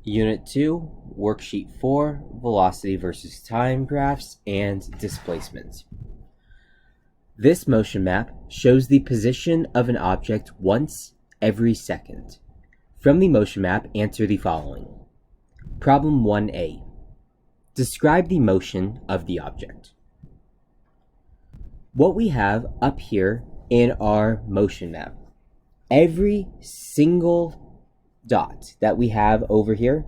Unit 2, Worksheet 4, Velocity versus Time Graphs and Displacement. This motion map shows the position of an object once every second. From the motion map, answer the following. Problem 1a. Describe the motion of the object. What we have up here in our motion map, every single dot that we have over here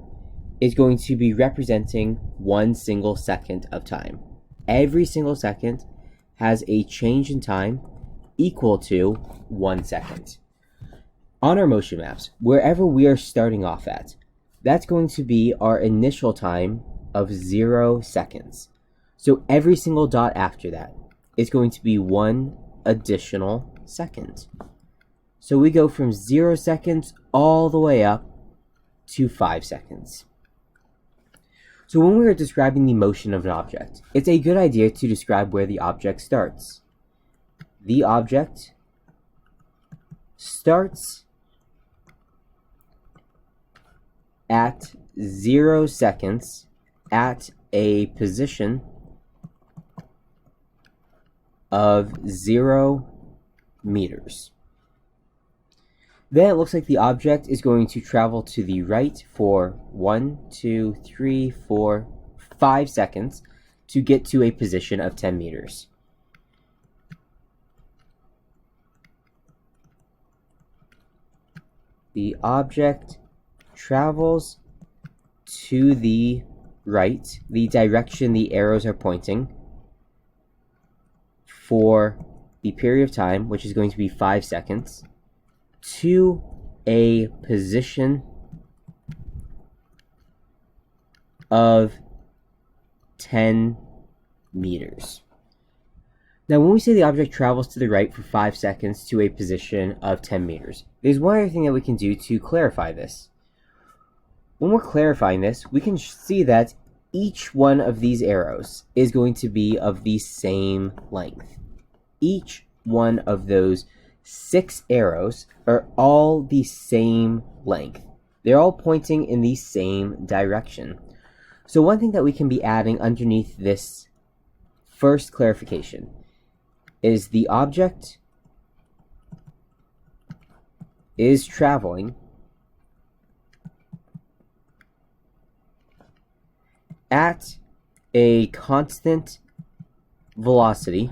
is going to be representing 1 single second of time. Every single second has a change in time equal to 1 second. On our motion maps, wherever we are starting off at, that's going to be our initial time of 0 seconds. So every single dot after that is going to be 1 additional second. So we go from 0 seconds all the way up to 5 seconds. So when we are describing the motion of an object, it's a good idea to describe where the object starts. The object starts at 0 seconds at a position of 0 meters. Then it looks like the object is going to travel to the right for 1, 2, 3, 4, 5 seconds to get to a position of 10 meters. The object travels to the right, the direction the arrows are pointing, for the period of time, which is going to be 5 seconds, to a position of 10 meters. Now, when we say the object travels to the right for 5 seconds to a position of 10 meters, there's one other thing that we can do to clarify this. When we're clarifying this, we can see that each one of these arrows is going to be of the same length. Each one of those 6 arrows are all the same length. They're all pointing in the same direction. So one thing that we can be adding underneath this first clarification is the object is traveling at a constant velocity.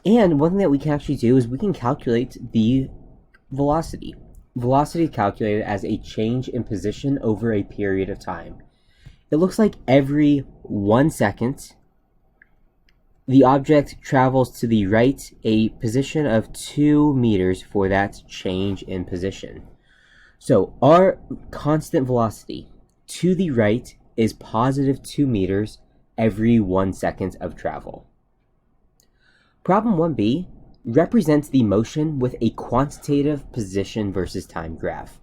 And one thing that we can actually do is we can calculate the velocity. Velocity is calculated as a change in position over a period of time. It looks like every 1 second, the object travels to the right a position of 2 meters for that change in position. So our constant velocity to the right is positive 2 meters every 1 second of travel. Problem 1b represents the motion with a quantitative position versus time graph.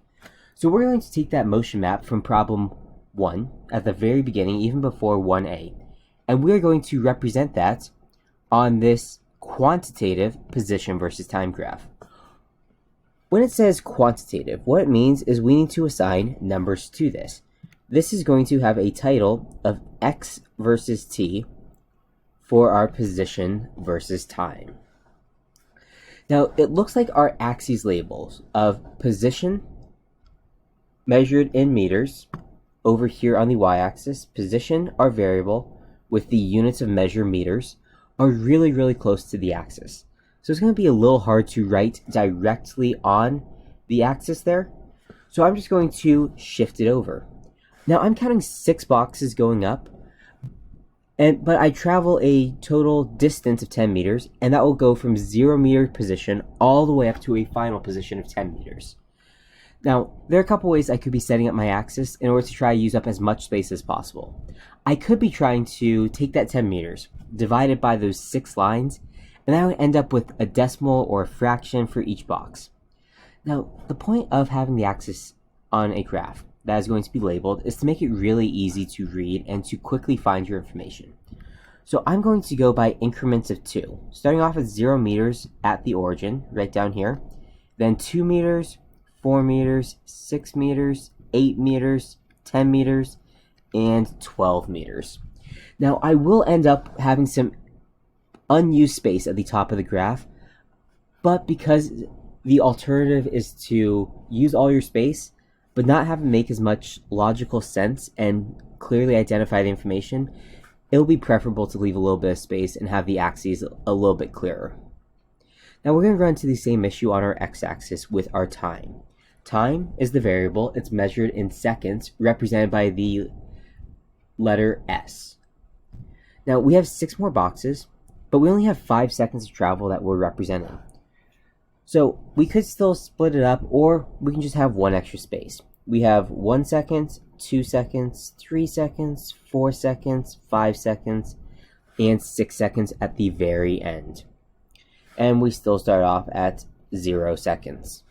So we're going to take that motion map from problem 1 at the very beginning, even before 1a, and we're going to represent that on this quantitative position versus time graph. When it says quantitative, what it means is we need to assign numbers to this. This is going to have a title of x versus t for our position versus time. Now, it looks like our axes labels of position measured in meters over here on the y-axis, position, our variable, with the units of measure meters, are really, really close to the axis. So it's going to be a little hard to write directly on the axis there. So I'm just going to shift it over. Now I'm counting 6 boxes going up, but I travel a total distance of 10 meters, and that will go from 0 meter position all the way up to a final position of 10 meters. Now, there are a couple ways I could be setting up my axis in order to try to use up as much space as possible. I could be trying to take that 10 meters, divide it by those 6 lines, and that would end up with a decimal or a fraction for each box. Now, the point of having the axis on a graph that is going to be labeled is to make it really easy to read and to quickly find your information. So I'm going to go by increments of 2, starting off at 0 meters at the origin, right down here, then 2 meters, 4 meters, 6 meters, 8 meters, 10 meters, and 12 meters. Now, I will end up having some unused space at the top of the graph, but because the alternative is to use all your space, but not have it make as much logical sense and clearly identify the information, it'll be preferable to leave a little bit of space and have the axes a little bit clearer. Now we're going to run into the same issue on our x-axis with our time. Time is the variable. It's measured in seconds, represented by the letter S. Now we have 6 more boxes, but we only have 5 seconds of travel that we're representing. So we could still split it up, or we can just have one extra space. We have 1 second, 2 seconds, 3 seconds, 4 seconds, 5 seconds, and 6 seconds at the very end. And we still start off at 0 seconds.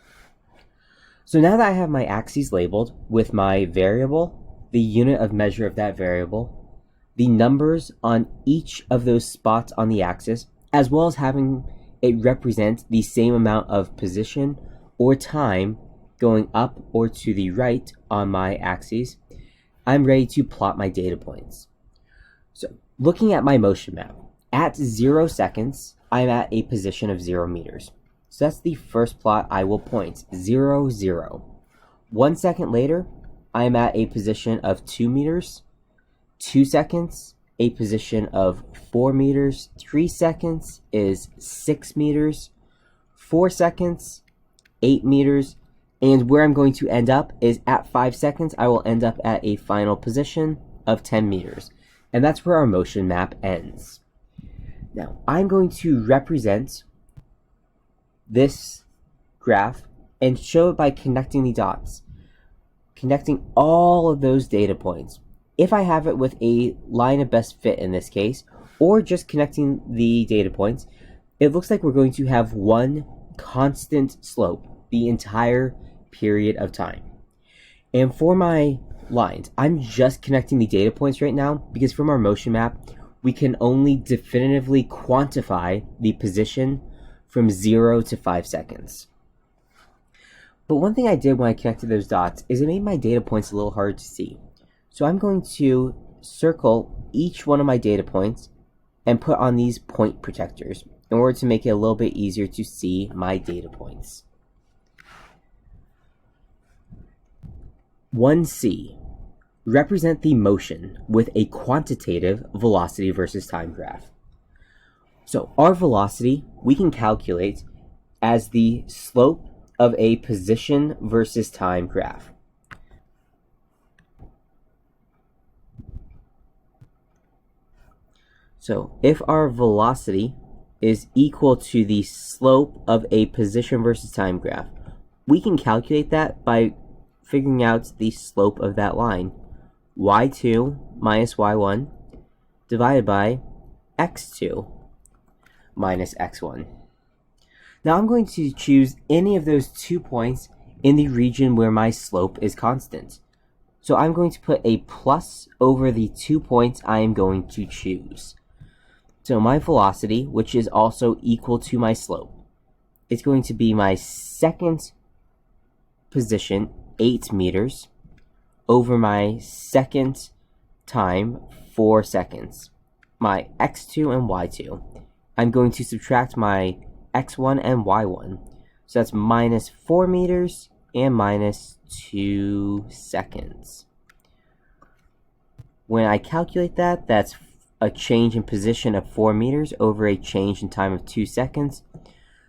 So now that I have my axes labeled with my variable, the unit of measure of that variable, the numbers on each of those spots on the axis, as well as having it represent the same amount of position or time going up or to the right on my axes, I'm ready to plot my data points. So looking at my motion map, at 0 seconds, I'm at a position of 0 meters. So that's the first plot I will point, 0, 0. 1 second later, I'm at a position of 2 meters. 2 seconds, a position of 4 meters. 3 seconds is 6 meters. 4 seconds, 8 meters. And where I'm going to end up is at 5 seconds, I will end up at a final position of 10 meters. And that's where our motion map ends. Now, I'm going to represent this graph and show it by connecting the dots, connecting all of those data points. If I have it with a line of best fit in this case, or just connecting the data points, it looks like we're going to have one constant slope the entire period of time. And for my lines, I'm just connecting the data points right now because from our motion map, we can only definitively quantify the position from 0 to 5 seconds. But one thing I did when I connected those dots is it made my data points a little hard to see. So I'm going to circle each one of my data points and put on these point protectors in order to make it a little bit easier to see my data points. 1C. Represent the motion with a quantitative velocity versus time graph. So our velocity we can calculate as the slope of a position versus time graph. So if our velocity is equal to the slope of a position versus time graph, we can calculate that by figuring out the slope of that line. y2 minus y1 divided by x2 minus x1. Now I'm going to choose any of those 2 points in the region where my slope is constant. So I'm going to put a plus over the 2 points I am going to choose. So my velocity, which is also equal to my slope, is going to be my second position, 8 meters, over my second time, 4 seconds. My x2 and y2. I'm going to subtract my x1 and y1. So that's minus 4 meters and minus 2 seconds. When I calculate that, that's a change in position of 4 meters over a change in time of 2 seconds.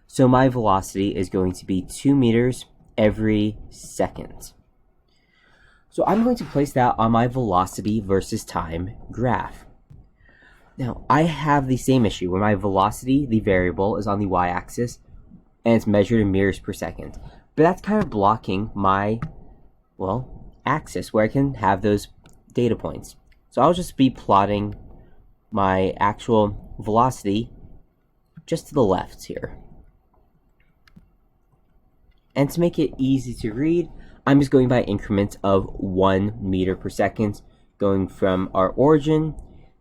So my velocity is going to be 2 meters every second. So I'm going to place that on my velocity versus time graph. Now, I have the same issue where my velocity, the variable, is on the y-axis, and it's measured in meters per second. But that's kind of blocking my, axis where I can have those data points. So I'll just be plotting my actual velocity just to the left here. And to make it easy to read, I'm just going by increments of 1 meter per second, going from our origin,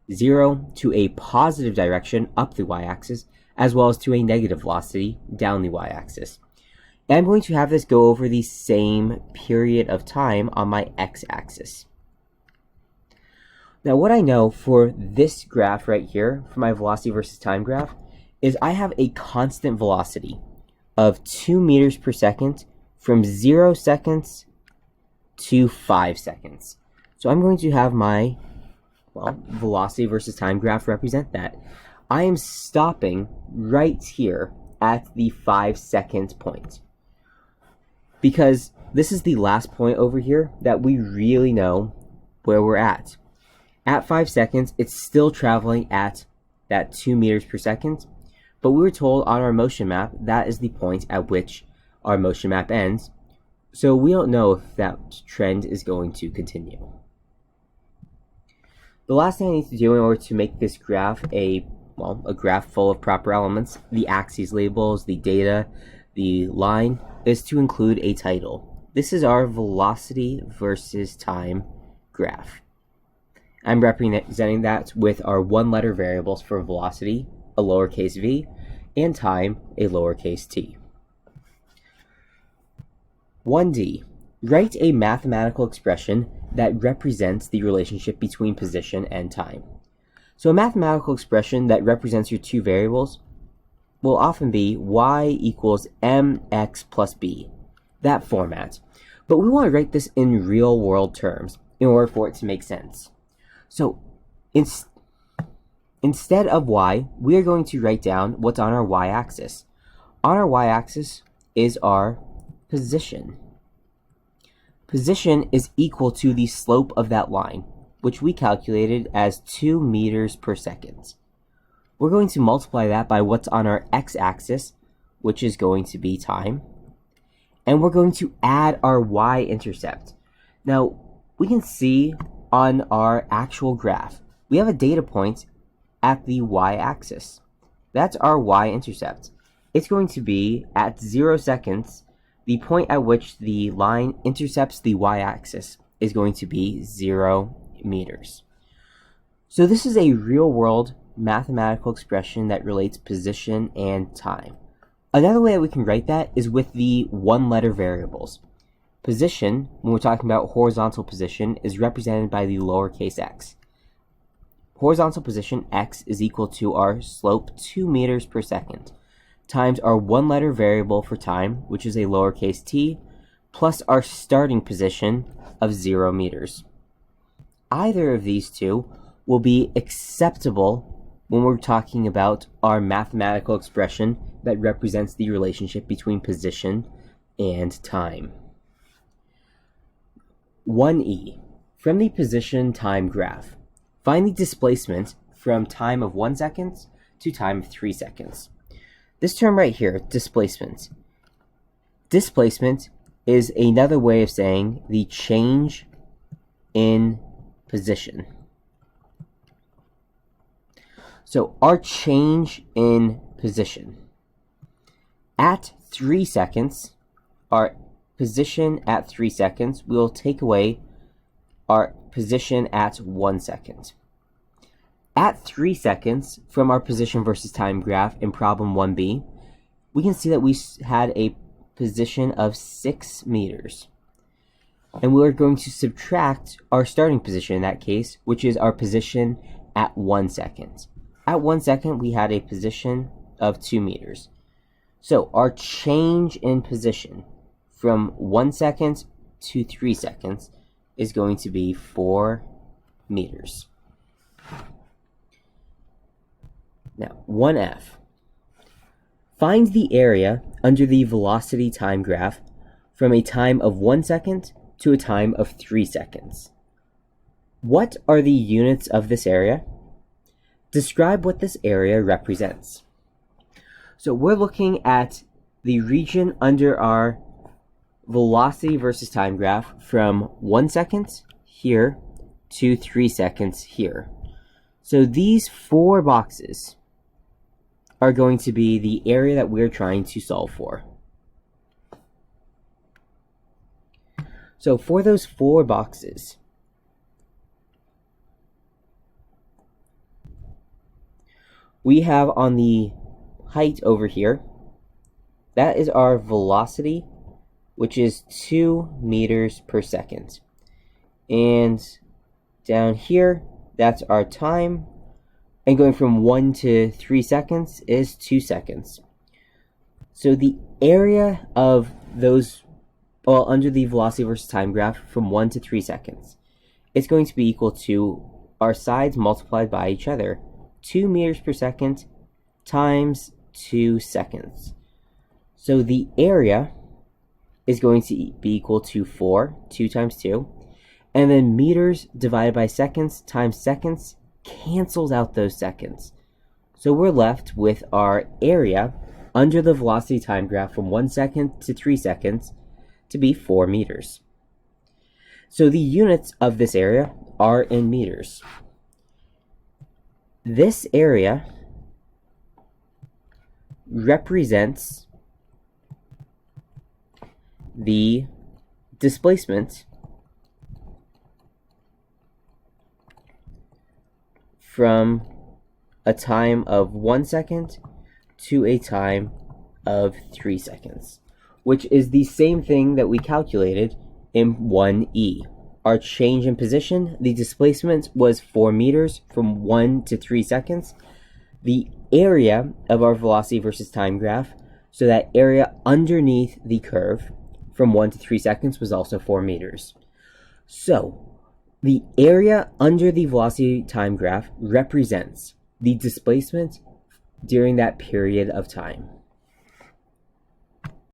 0, to a positive direction up the y-axis, as well as to a negative velocity down the y-axis. And I'm going to have this go over the same period of time on my x-axis. Now what I know for this graph right here, for my velocity versus time graph, is I have a constant velocity of 2 meters per second from 0 seconds to 5 seconds. So I'm going to have my, velocity versus time graph represent that. I am stopping right here at the 5-second point, because this is the last point over here that we really know where we're at. At 5 seconds, it's still traveling at that 2 meters per second, but we were told on our motion map that is the point at which our motion map ends, so we don't know if that trend is going to continue. The last thing I need to do in order to make this graph a graph full of proper elements, the axes labels, the data, the line, is to include a title. This is our velocity versus time graph. I'm representing that with our one-letter variables for velocity, a lowercase v, and time, a lowercase t. 1D. Write a mathematical expression that represents the relationship between position and time. So a mathematical expression that represents your two variables will often be y equals mx plus b, that format. But we want to write this in real-world terms in order for it to make sense. So instead of y, we are going to write down what's on our y-axis. On our y-axis is our position. Position is equal to the slope of that line, which we calculated as 2 meters per second. We're going to multiply that by what's on our x-axis, which is going to be time, and we're going to add our y-intercept. Now, we can see on our actual graph, we have a data point at the y-axis. That's our y-intercept. It's going to be at 0 seconds. The point at which the line intercepts the y-axis is going to be 0 meters. So this is a real-world mathematical expression that relates position and time. Another way that we can write that is with the one-letter variables. Position, when we're talking about horizontal position, is represented by the lowercase x. Horizontal position, x, is equal to our slope 2 meters per second, times our one-letter variable for time, which is a lowercase t, plus our starting position of 0 meters. Either of these two will be acceptable when we're talking about our mathematical expression that represents the relationship between position and time. 1e. From the position time graph, find the displacement from time of 1 second to time of 3 seconds. This term right here, displacement. Displacement is another way of saying the change in position. So our change in position. At 3 seconds, our position at 3 seconds, we'll take away our position at 1 second. At 3 seconds, from our position versus time graph in problem 1b, we can see that we had a position of 6 meters. And we're going to subtract our starting position in that case, which is our position at 1 second. At 1 second, we had a position of 2 meters. So our change in position from 1 second to 3 seconds is going to be 4 meters. Now, 1f. Find the area under the velocity time graph from a time of 1 second to a time of 3 seconds. What are the units of this area? Describe what this area represents. So we're looking at the region under our velocity versus time graph from 1 second here to 3 seconds here. So these 4 boxes are going to be the area that we're trying to solve for. So for those 4 boxes, we have on the height over here that is our velocity, which is 2 meters per second. And down here, that's our time. And going from 1 to 3 seconds is 2 seconds. So the area of those, well, under the velocity versus time graph from 1 to 3 seconds, it's going to be equal to our sides multiplied by each other. 2 meters per second times 2 seconds. So the area is going to be equal to 4, 2 times 2. And then meters divided by seconds times seconds cancels out those seconds. So we're left with our area under the velocity time graph from 1 second to 3 seconds to be 4 meters. So the units of this area are in meters. This area represents the displacement from a time of 1 second to a time of 3 seconds, which is the same thing that we calculated in 1e. Our change in position, the displacement was 4 meters from 1 to 3 seconds. The area of our velocity versus time graph, so that area underneath the curve from 1 to 3 seconds, was also 4 meters. So the area under the velocity time graph represents the displacement during that period of time.